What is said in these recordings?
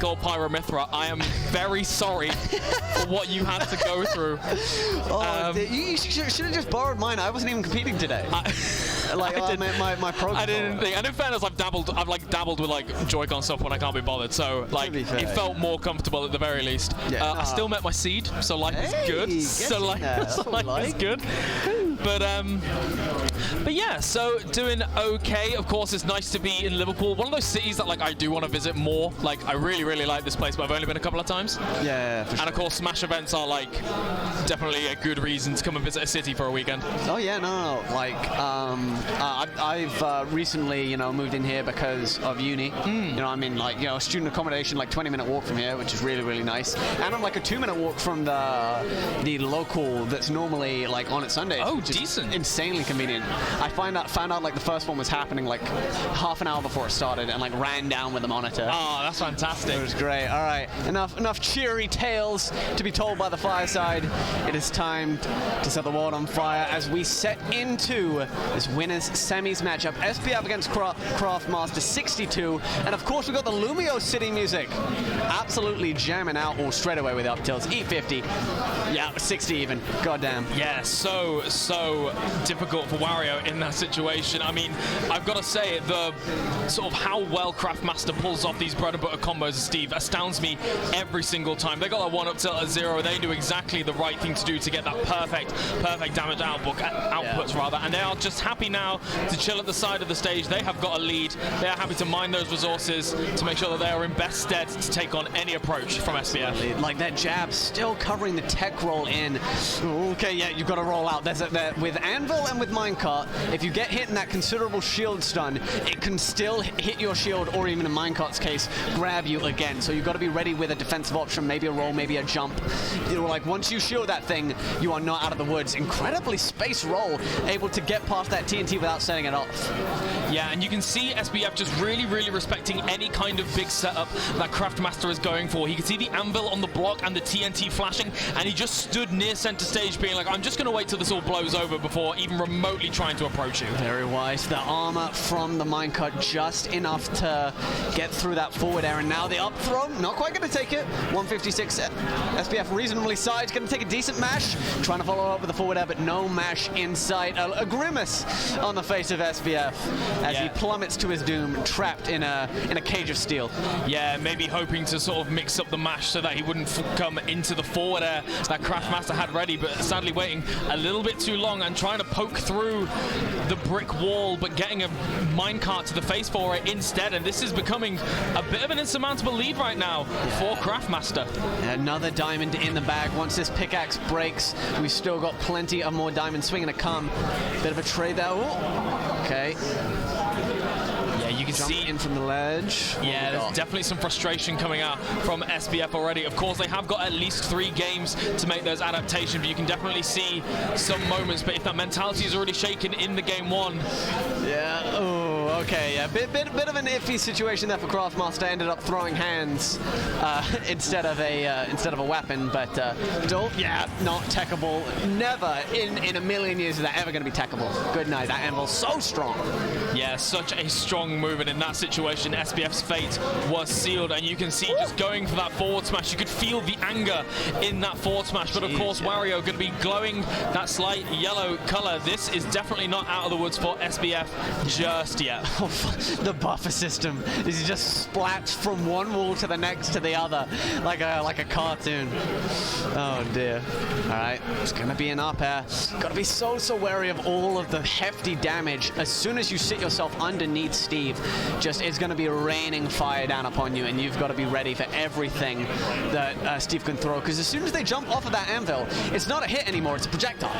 gold Pyromithra, I am very sorry for what you had to go through. Oh, you should have just borrowed mine. I wasn't even competing today. My pro. I didn't think. And in fairness, I've dabbled with like Joy-Con stuff when I can't be bothered. So like, it felt more comfortable at the very least. Yeah, I still met my seed, so life is good. So life is good. But yeah, so doing okay. Of course, it's nice to be in Liverpool. One of those cities that like I do want to visit more. Like I really like this place, but I've only been a couple of times. Yeah, for sure. And of course, Smash events are like definitely a good reason to come and visit a city for a weekend. Oh yeah, no. Like I've recently moved in here because of uni. I mean, like student accommodation, like 20-minute walk from here, which is really nice. And I'm like a 2-minute walk from the local that's normally like on at Sundays. Oh, decent. Insanely convenient. I found out like the first one was happening like half an hour before it started, and like ran down with the monitor. Oh, that's fantastic. It was great. All right, enough cheery tales to be told by the fireside. It is time to set the world on fire as we set into this winners semis matchup. SBF against Craftmaster62, and of course we got the Lumio City music. Absolutely jamming out all straight away with up tilts. E50, yeah, 60 even. Goddamn. Yeah, so difficult for Wario in that situation. I mean, I've got to say, the sort of how well Craftmaster pulls off these bread and butter combos, Steve, astounds me every single time. They got that one up tilt at 0. They knew exactly the right thing to do to get that perfect damage outputs rather, and they are just happy now to chill at the side of the stage. They have got a lead. They are happy to mine those resources to make sure that they are in best stead to take on any approach from SBF. Like that jab still covering the tech roll in. Okay, yeah, you've got to roll out. With Anvil and with Minecart, if you get hit in that considerable shield stun, it can still hit your shield, or even in Minecart's case, grab you again. So you've got to be ready with a defensive option, maybe a roll, maybe a jump. Like once you shield that thing, you are not out of the woods. Incredibly space roll, able to get past that TNT without setting it off. Yeah, and you can see SBF just really respecting any kind of big setup that Craftmaster is going for. He can see the Anvil on the block and the TNT flashing, and he just stood near center stage being like, I'm just going to wait till this all blows over before even remotely trying to approach you. Very wise. The armor from the minecart just enough to get through that forward air, and now the up throw, not quite going to take it. 156 SBF reasonably sized, going to take a decent mash, trying to follow up with the forward air, but no mash in sight. A grimace on the face of SBF as he plummets to his doom, trapped in a cage of steel. Yeah, maybe hoping to sort of mix up the mash so that he wouldn't come into the forward air that Craftmaster had ready, but sadly waiting a little bit too long and trying to poke through the brick wall, but getting a minecart to the face for it instead, and this is becoming a bit of an insurmountable lead right now for Craftmaster. Another diamond in the bag. Once this pickaxe breaks, we've still got plenty of more diamonds swinging to come. Bit of a trade there. Ooh. Okay. You can see in from the ledge. Yeah, there's definitely some frustration coming out from SBF already. Of course, they have got at least 3 games to make those adaptations, but you can definitely see some moments. But if that mentality is already shaken in the game 1. Yeah. Oh, okay. Yeah. Bit of an iffy situation there for Craftmaster. Ended up throwing hands instead of a weapon, but still, yeah, not techable. Never in a million years is that ever going to be techable. Good night. That Anvil's so strong. Yeah, such a strong move, and in that situation, SBF's fate was sealed, and you can see just going for that forward smash. You could feel the anger in that forward smash, but of course, Wario going to be glowing that slight yellow color. This is definitely not out of the woods for SBF just yet. The buffer system is just splats from one wall to the next to the other, like a cartoon. Oh dear. All right, it's gonna be an up air. Got to be so wary of all of the hefty damage. As soon as you sit yourself underneath Steve, just it's going to be raining fire down upon you, and you've got to be ready for everything that Steve can throw, because as soon as they jump off of that anvil, it's not a hit anymore, it's a projectile.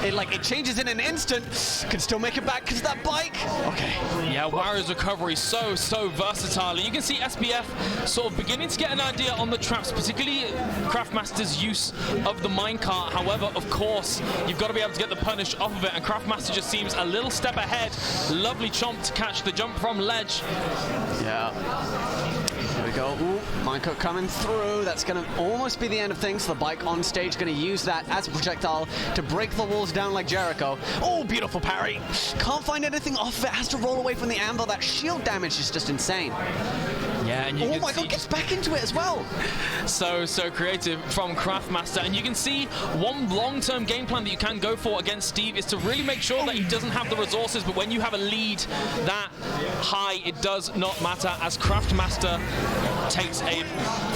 It changes in an instant. Can still make it back because of that bike. Okay. Yeah, Wario's recovery so versatile. And you can see SBF sort of beginning to get an idea on the traps, particularly Craftmaster's use of the minecart. However, of course, you've got to be able to get the punish off of it, and Craftmaster just seems a little step ahead. Lovely chomp to catch the jump from ledge. Yeah. Here we go. Ooh, minecart coming through. That's going to almost be the end of things. The bike on stage going to use that as a projectile to break the walls down like Jericho. Oh, beautiful parry. Can't find anything off of it. Has to roll away from the anvil. That shield damage is just insane. Yeah, and you oh can my see god, gets back into it as well. so creative from Craftmaster, and you can see one long-term game plan that you can go for against Steve is to really make sure that he doesn't have the resources, but when you have a lead that high, it does not matter, as Craftmaster takes a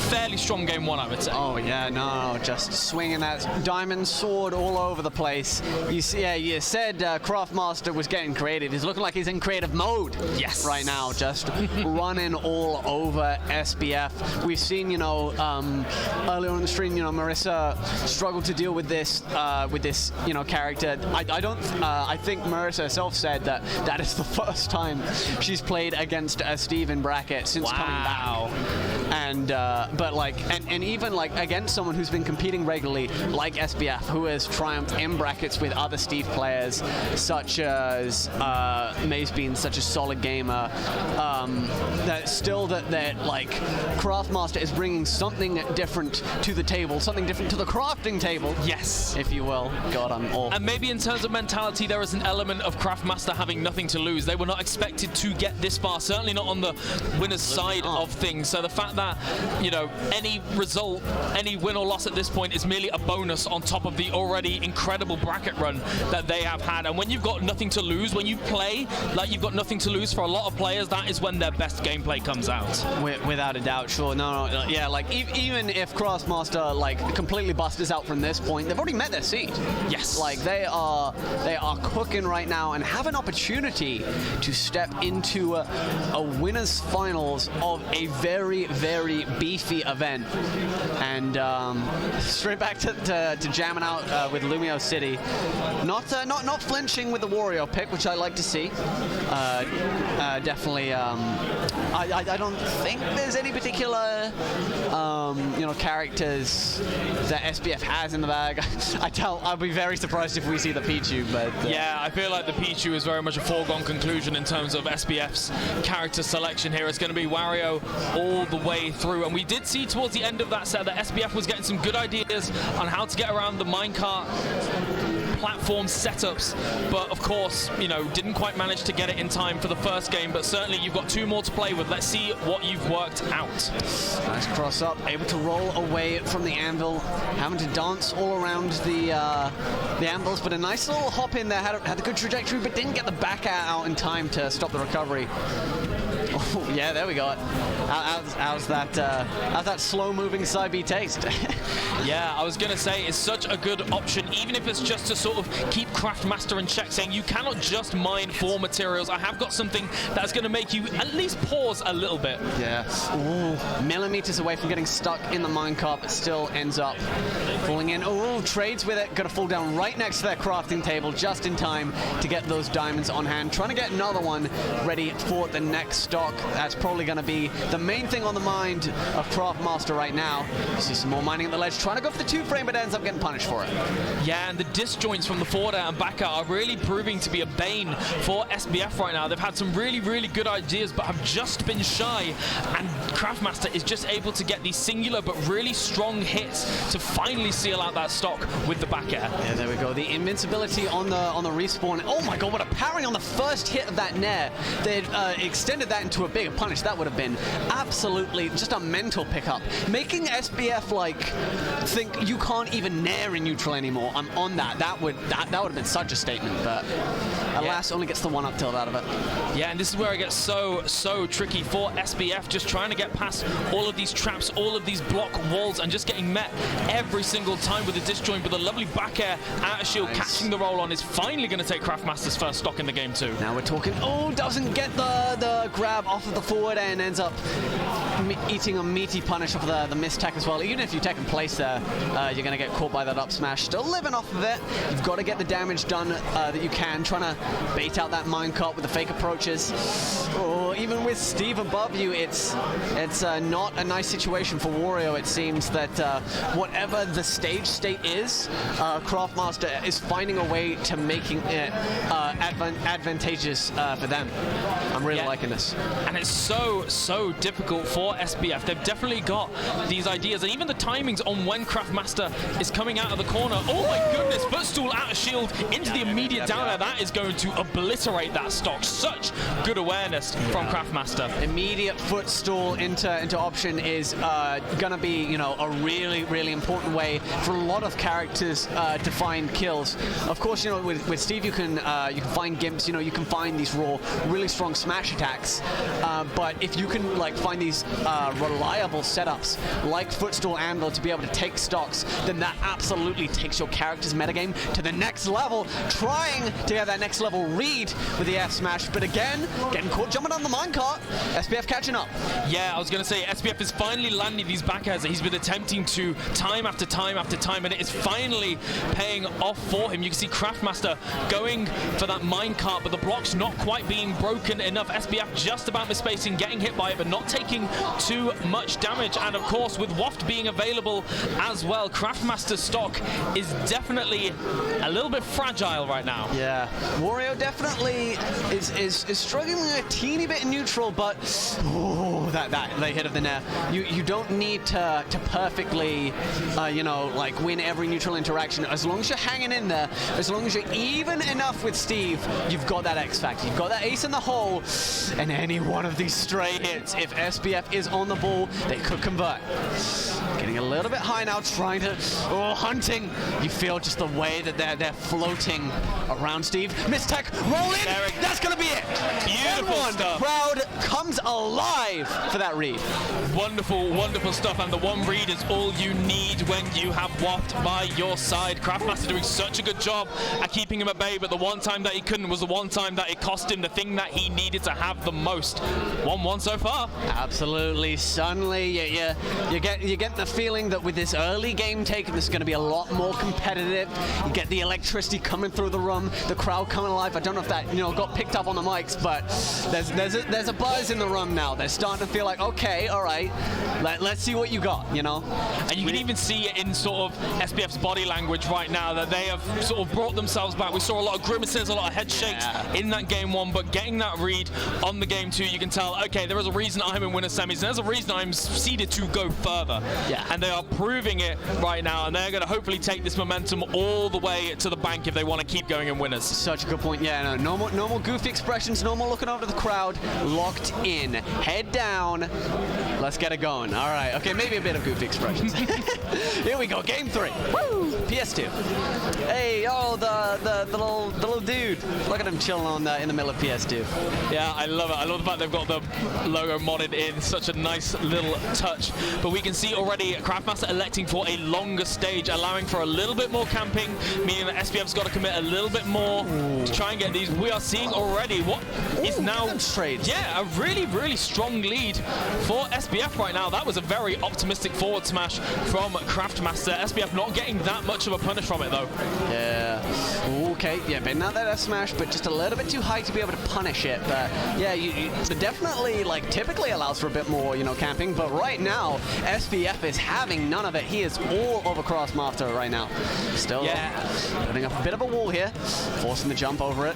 fairly strong game one, I would say. Oh yeah, no, just swinging that diamond sword all over the place. You see, yeah, you said Craftmaster was getting creative. He's looking like he's in creative mode. Yes. Right now, just running all over SBF. We've seen, you know, earlier in the stream, you know, Marissa struggled to deal with this, you know, character. I think Marissa herself said that that is the first time she's played against Steve in bracket since coming back. And but like, and even like against someone who's been competing regularly, like SBF, who has triumphed in brackets with other Steve players, such as May's been such a solid gamer. That still that like Craftmaster is bringing something different to the table, something different to the crafting table. Yes, if you will. God, I'm all. And maybe in terms of mentality, there is an element of Craftmaster having nothing to lose. They were not expected to get this far, certainly not on the winner's side of things. So the fact that, you know, any result, any win or loss at this point is merely a bonus on top of the already incredible bracket run that they have had. And when you've got nothing to lose, when you play like you've got nothing to lose, for a lot of players, that is when their best gameplay comes out. Without a doubt, sure. No, yeah, like even if Craftmaster like completely busts out from this point, they've already met their seed. Yes. Like they are cooking right now and have an opportunity to step into a winners finals of a very, very beefy event. And straight back to jamming out with Lumio City, not flinching with the Wario pick, which I like to see. Definitely. I don't think there's any particular you know, characters that SBF has in the bag. I'll be very surprised if we see the Pichu, but yeah, I feel like the Pichu is very much a foregone conclusion in terms of SBF's character selection here. It's going to be Wario all the way through, and we did see towards the end of that set that SBF was getting some good ideas on how to get around the minecart platform setups, but of course, you know, didn't quite manage to get it in time for the first game, but certainly you've got two more to play with. Let's see what you've worked out. Nice cross up, able to roll away from the anvil, having to dance all around the anvils, but a nice little hop in there, had a good trajectory, but didn't get the back out in time to stop the recovery. Oh, yeah, there we go. How's that slow-moving side B taste? Yeah, I was going to say, it's such a good option, even if it's just to sort of keep Craftmaster in check, saying you cannot just mine for materials. I have got something that's going to make you at least pause a little bit. Yeah. Ooh, millimeters away from getting stuck in the minecart, but still ends up falling in. Oh, trades with it. Got to fall down right next to their crafting table just in time to get those diamonds on hand. Trying to get another one ready for the next stock. That's probably going to be the main thing on the mind of Craftmaster right now. You see some more mining at the ledge, trying to go for the 2-frame, but ends up getting punished for it. Yeah, and the disjoints from the forward air and back out are really proving to be a bane for SBF right now. They've had some really, really good ideas, but have just been shy, and Craftmaster is just able to get these singular but really strong hits to finally seal out that stock with the back air. Yeah, there we go. The invincibility on the respawn. Oh my god, what a parry on the first hit of that nair. They'd extended that into a bigger punish. That would have been absolutely just a mental pickup, making SBF like think you can't even nair in neutral anymore. I'm on that. That would have been such a statement, but alas, only gets the one-up tilt out of it. Yeah, and this is where it gets so tricky for SBF, just trying to get past all of these traps, all of these block walls, and just getting met every single time with a disjoint. But a lovely back air out of shield, catching the roll on, is finally going to take Craftmaster's first stock in the game too. Now we're talking. Oh, doesn't get the grab off of the forward and ends up eating a meaty punish off of the missed tech as well. Even if you take in place there, you're going to get caught by that up smash. Still living off of it. You've got to get the damage done that you can, trying to bait out that minecart with the fake approaches. Oh, even with Steve above you, it's not a nice situation for Wario. It seems that whatever the stage state is, Craftmaster is finding a way to making it advantageous for them. I'm really liking this. And it's so difficult for SBF. They've definitely got these ideas, and even the timings on when Craftmaster is coming out of the corner. Oh my goodness, footstool out of shield into the immediate down air. That is going to obliterate that stock. Such good awareness from Craftmaster. Immediate footstool into option is gonna be, you know, a really, really important way for a lot of characters to find kills. Of course, you know, with Steve, you can find gimps. You know, you can find these raw, really strong smash attacks. But if you can like find these reliable setups like footstool Anvil to be able to take stocks, then that absolutely takes your character's metagame to the next level. Trying to get that next level read with the F smash, but again, getting caught jumping on the minecart. SBF catching up. Yeah, I was going to say, SBF is finally landing these back airs that he's been attempting to time after time after time, and it is finally paying off for him. You can see Craftmaster going for that minecart, but the block's not quite being broken enough. SBF just about misspacing, getting hit by it, but not taking too much damage. And of course, with Waft being available as well, Craftmaster's stock is definitely a little bit fragile right now. Yeah, Wario definitely is struggling a teeny bit in neutral, but oh, that hit of the nair. You don't need to perfectly, you know, like win every neutral interaction. As long as you're hanging in there, as long as you're even enough with Steve, you've got that X factor. You've got that ace in the hole, and any one of these stray hits, if SBF is on the ball, they could convert. Getting a little bit high now, trying to, hunting. You feel just the way that they're floating around Steve. Mistech, roll in. That's gonna be it. Beautiful stuff. Crowd comes alive for that read. Wonderful, wonderful stuff, and the one read is all you need when you have Waft by your side. Craftmaster doing such a good job at keeping him at bay, but the one time that he couldn't was the one time that it cost him the thing that he needed to have the most. 1-1 so far. Absolutely, suddenly you get the feeling that with this early game taken, this is going to be a lot more competitive. You get the electricity coming through the room, the crowd coming alive. I don't know if that got picked up on the mics, but there's a buzz in the room now. They're starting to feel like, okay, all right, let's see what you got, you know. And you can even see it in sort of SBF's body language right now that they have sort of brought themselves back. We saw a lot of grimaces, a lot of head shakes in that game one, but getting that read on the game two, you can tell, okay, there is a reason I'm in winner semis, and there's a reason I'm seeded to go further. Yeah. And they are proving it right now, and they're going to hopefully take this momentum all the way to the bank if they want to keep going in winners. Such a good point. Yeah, no more goofy expressions, no more looking over the crowd. Locked in, head down. Let's get it going. All right. Okay, maybe a bit of goofy expressions. Here we go. Game 3. Woo! PS2. Hey, oh, the little dude. Look at him chilling in the middle of PS2. Yeah, I love it. I love the fact they've got the logo modded in. Such a nice little touch. But we can see already Craftmaster electing for a longer stage, allowing for a little bit more camping, meaning that SBF's got to commit a little bit more to try and get these. We are seeing already what is now a really, really strong lead for SBF right now. That was a very optimistic forward smash from Craftmaster. SBF not getting that much of a punish from it though. Yeah. Okay. Yeah, but not that smash, but just a little bit too high to be able to punish it. But yeah, you definitely like typically allows for a bit more, camping. But right now, SBF is having none of it. He is all over Craftmaster right now. Still putting up a bit of a wall here, forcing the jump over it.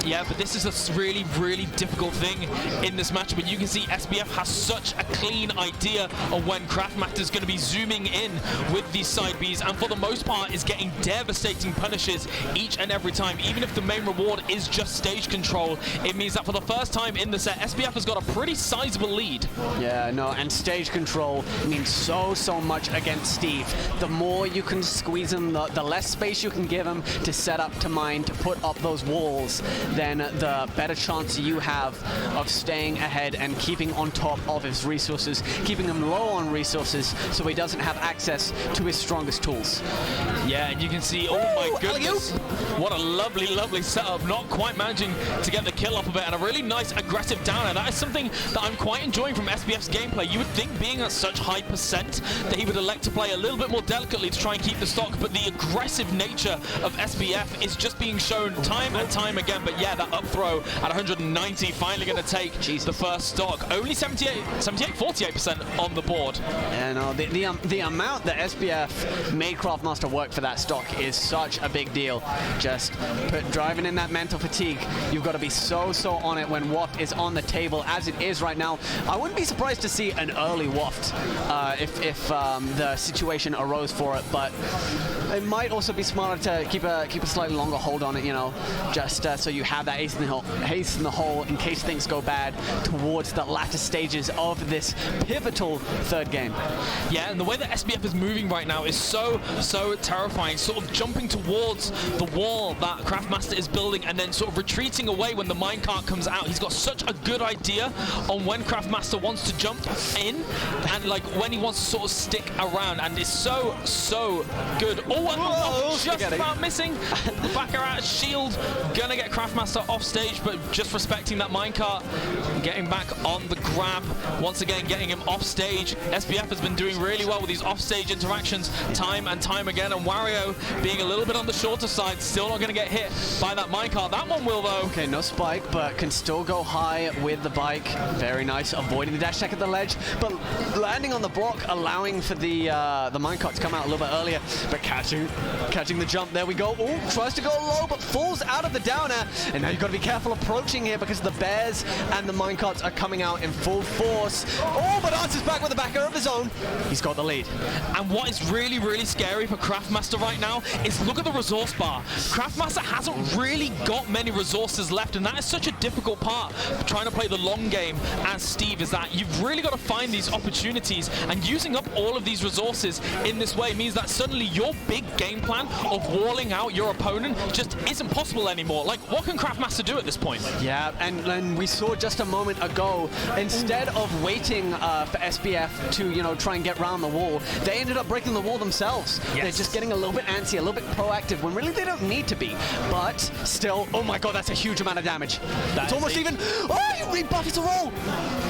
Yeah, but this is a really, really difficult thing in this matchup. And you can see SBF has such a clean idea of when Craftmaster is going to be zooming in with these side Bs, and for the most part is getting devastating punishes each and every time. Even if the main reward is just stage control, it means that for the first time in the set, SBF has got a pretty sizable lead. Yeah, no, and stage control means so much against Steve. The more you can squeeze him, the less space you can give him to set up, to mine, to put up those walls, then the better chance you have of staying ahead and keeping on top of his resources, keeping him low on resources so he doesn't have access to his strongest tools. Yeah, and you can see, oh my goodness, what a lovely, lovely setup. Not quite managing to get the kill off of it, and a really nice aggressive downer. That is something that I'm quite enjoying from SBF's gameplay. You would think, being at such high percent, that he would elect to play a little bit more delicately to try and keep the stock, but the aggressive nature of SBF is just being shown time and time again. But yeah, yeah, that up throw at 190 finally going to take the first stock. Only 48% on the board. Yeah, no, the amount that SBF made Craftmaster work for that stock is such a big deal. Just driving in that mental fatigue, you've got to be so on it when Waft is on the table as it is right now. I wouldn't be surprised to see an early Waft if the situation arose for it, but it might also be smarter to keep a slightly longer hold on it, you know, just so you have that ace in the hole in case things go bad towards the latter stages of this pivotal third game. Yeah, and the way that SBF is moving right now is so terrifying, sort of jumping towards the wall that Craftmaster is building and then sort of retreating away when the minecart comes out. He's got such a good idea on when Craftmaster wants to jump in and like when he wants to sort of stick around, and it's so good. Oh, and just about missing the backer out shield. Gonna get Craftmaster off stage, but just respecting that minecart, getting back on the grab. Once again, getting him off stage. SBF has been doing really well with these off-stage interactions time and time again, and Wario being a little bit on the shorter side, still not going to get hit by that minecart. That one will, though. Okay, no spike, but can still go high with the bike. Very nice, avoiding the dash attack at the ledge, but landing on the block, allowing for the minecart to come out a little bit earlier, but catching the jump. There we go. Oh, tries to go low, but falls out of the downer, and now you've got to be careful approaching here because the bears and the minecarts are coming out in full force. Oh, but answers back with the backer of his own. He's got the lead. And what is really scary for Craftmaster right now is look at the resource bar. Craftmaster hasn't really got many resources left, and that is such a difficult part of trying to play the long game as Steve, is that you've really got to find these opportunities, and using up all of these resources in this way means that suddenly your big game plan of walling out your opponent just isn't possible anymore. Like, what can Craftmaster do at this point? Yeah, and we saw just a moment ago, instead of waiting for SBF to, you know, try and get around the wall, they ended up breaking the wall themselves. Yes. They're just getting a little bit antsy, a little bit proactive, when really they don't need to be. But still, oh my god, that's a huge amount of damage. It's almost even, oh, you rebuff it a roll!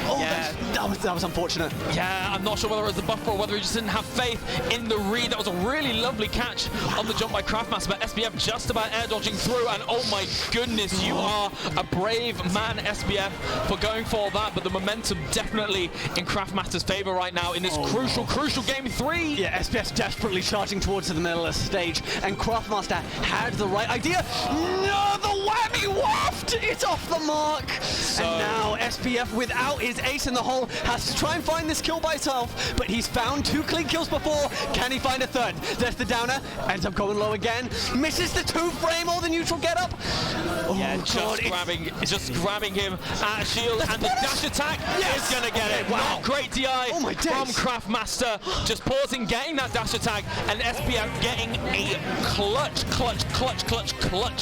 Oh, yeah. That was unfortunate. Yeah, I'm not sure whether it was the buffer or whether he just didn't have faith in the read. That was a really lovely catch on the jump by Craftmaster, but SBF just about air dodging through, and oh my goodness, you are a brave man, SBF, for going for that, but the momentum definitely in Craftmaster's favor right now in this crucial game 3. Yeah, SBF's desperately charging towards the middle of the stage, and Craftmaster had the right idea. No, the whammy waft! It's off the mark! And now SBF, without his ace in the hole, has to try and find this kill by himself, but he's found 2 clean kills before. Can he find a third? There's the downer, ends up going low again, misses the 2-frame or the neutral get up. Oh, yeah, just grabbing him at a shield, and the dash attack is gonna get it. Wow, not great DI from Craftmaster, just pausing, getting that dash attack, and SBF getting a clutch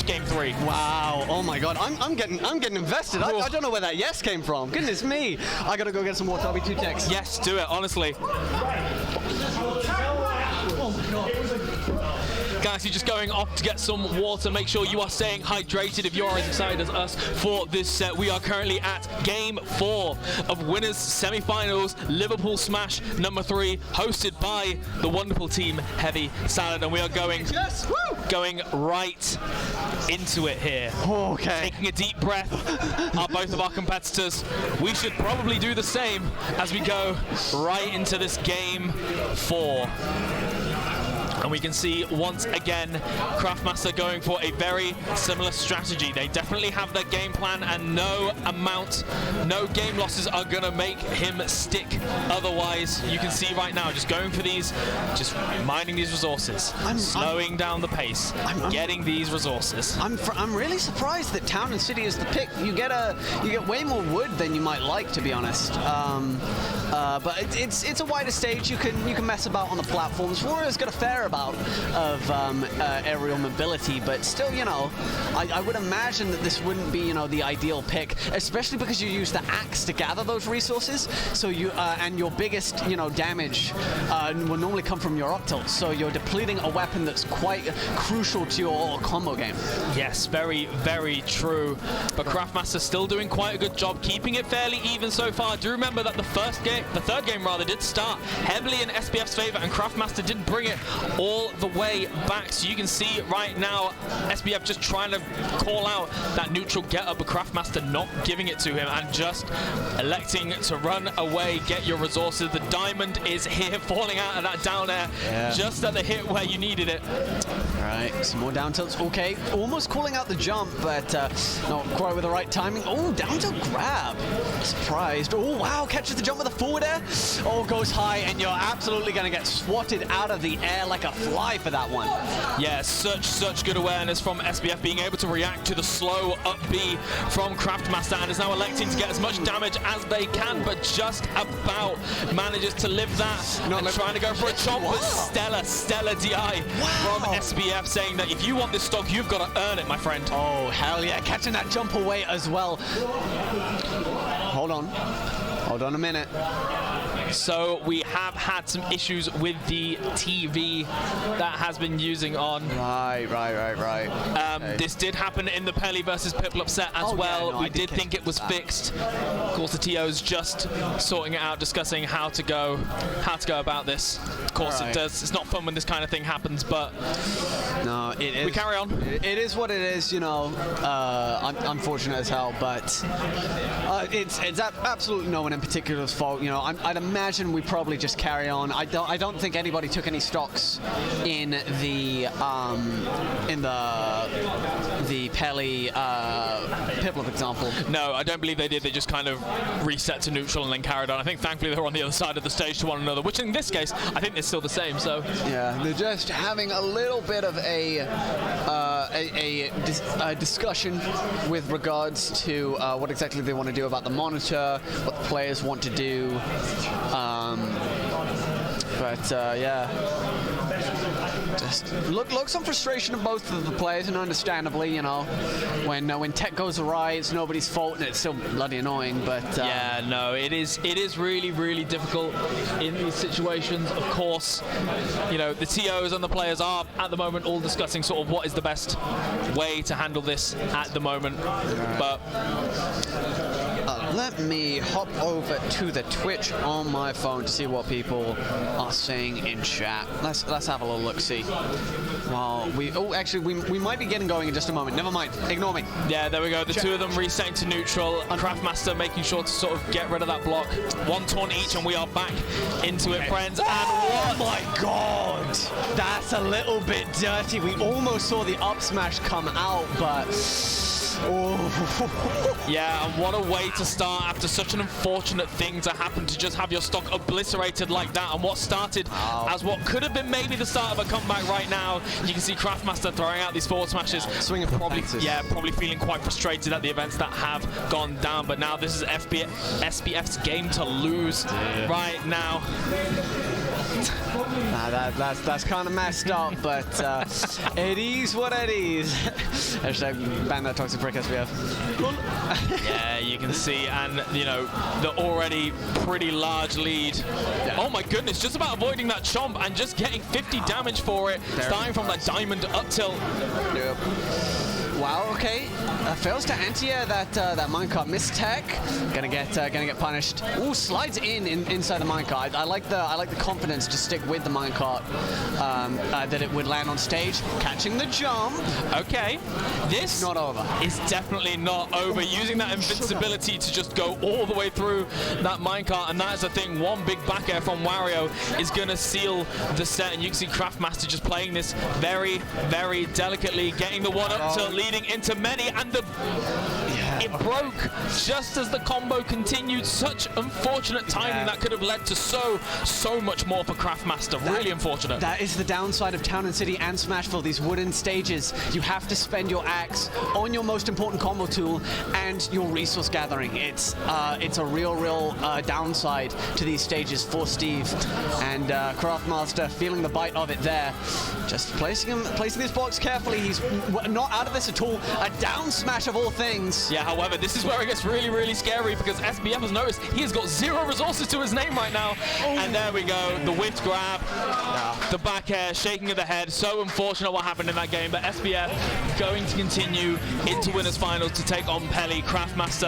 game 3. Wow, oh my god, I'm getting invested. I don't know where that yes came from. Goodness me, I gotta go get some water. I'll be 2 ticks. Yes, do it, honestly. Guys, you're just going off to get some water. Make sure you are staying hydrated if you are as excited as us for this set. We are currently at Game 4 of Winners Semi-Finals, Liverpool Smash number 3, hosted by the wonderful Team Heavy Salad, and we are going right into it here. Okay. Taking a deep breath are both of our competitors. We should probably do the same as we go right into this Game 4. And we can see once again Craftmaster going for a very similar strategy. They definitely have their game plan, and no game losses are gonna make him stick. Otherwise, you can see right now, just going for these, just mining these resources, slowing down the pace, getting these resources. I'm really surprised that Town and City is the pick. You get way more wood than you might like, to be honest. But it's a wider stage. You can mess about on the platforms. Wario's got a fair amount of aerial mobility, but still, you know, I would imagine that this wouldn't be, you know, the ideal pick, especially because you use the axe to gather those resources. So you and your biggest, you know, damage will normally come from your up tilt. So you're depleting a weapon that's quite crucial to your combo game. Yes, very True. But Craftmaster's still doing quite a good job keeping it fairly even so far. Do remember that the first game, the third game rather, did start heavily in SBF's favor, and Craftmaster did bring it all the way back. So you can see right now, SBF just trying to call out that neutral get-up, but Craftmaster not giving it to him and just electing to run away, get your resources. The diamond is here, falling out of that down air, just at the hit where you needed it. All right, some more down tilts. Okay, almost calling out the jump, but not quite with the right timing. Oh, down tilt grab. Surprised. Oh, wow, catches the jump with a forward air. Oh, goes high, and you're absolutely going to get swatted out of the air like a fly for that one. Yeah, such good awareness from SBF, being able to react to the slow up B from Craftmaster, and is now electing to get as much damage as they can, but just about manages to live that. And trying to go for a chomp, but stellar DI from SBF, saying that if you want this stock, you've got to earn it, my friend. Oh, hell yeah, catching that jump away as well. Hold on a minute. So we have had some issues with the TV that has been using on. Right. Okay. This did happen in the Pelly versus Piplup set as well. Yeah, no, we did think it was fixed. Of course, the TO's just sorting it out, discussing how to go about this. Of course, it does. It's not fun when this kind of thing happens, but no, it is. We carry on. It is what it is, you know. Unfortunate as hell, but it's absolutely no one in particular's fault. You know, I'd imagine we probably just carry on. I don't think anybody took any stocks in the Pelly Piplup example. No, I don't believe they did. They just kind of reset to neutral and then carried on. I think thankfully they were on the other side of the stage to one another, which in this case I think they're still the same. So yeah, they're just having a little bit of a discussion with regards to what exactly they want to do about the monitor, what the players want to do. Yeah, just look some frustration of both of the players, and understandably, you know, when tech goes awry, it's nobody's fault, and it's still bloody annoying. But yeah, no, it is really difficult in these situations. Of course, you know, the TOs and the players are at the moment all discussing sort of what is the best way to handle this at the moment. But let me hop over to the Twitch on my phone to see what people are saying in chat. Let's have a little look-see. Well, we might be getting going in just a moment. Never mind. Ignore me. Yeah, there we go. The two of them resetting to neutral. Craftmaster making sure to sort of get rid of that block. One taunt each, and we are back into it, friends. And oh my god! That's a little bit dirty. We almost saw the up smash come out, but yeah, and what a way to start after such an unfortunate thing to happen, to just have your stock obliterated like that. And what started as what could have been maybe the start of a comeback right now, you can see Craftmaster throwing out these forward smashes, swinging probably feeling quite frustrated at the events that have gone down. But now this is SBF's game to lose right now. That's kind of messed up, but it is what it is. Hashtag ban that toxic prick SBF. Yeah, you can see, and you know, the already pretty large lead. Yeah. Oh my goodness, just about avoiding that chomp and just getting 50 damage for it, starting from that diamond up tilt. Yep. Wow. Okay. Fails to anti-air that minecart. Miss tech. Gonna get punished. Ooh, slides inside the minecart. I like the confidence to stick with the minecart. That it would land on stage, catching the jump. Okay. This not over. Is definitely not over. Using that invincibility to just go all the way through that minecart, and that is the thing. One big back air from Wario is gonna seal the set, and you can see Craftmaster just playing this very, very delicately, getting the one up to leading into many, and it broke just as the combo continued. Such unfortunate timing that could have led to so much more for Craftmaster. Really unfortunate. That is the downside of Town and City and Smashville, these wooden stages. You have to spend your axe on your most important combo tool and your resource gathering. It's a real downside to these stages for Steve, and Craftmaster feeling the bite of it there. Just placing his blocks carefully. He's not out of this at all. A down smash of all things. Yeah, however, this is where it gets really scary, because SBF has noticed he has got 0 resources to his name right now. And there we go, the whiffed grab, the back air, shaking of the head. So unfortunate what happened in that game, but SBF going to continue into winners finals to take on Pelly. Craftmaster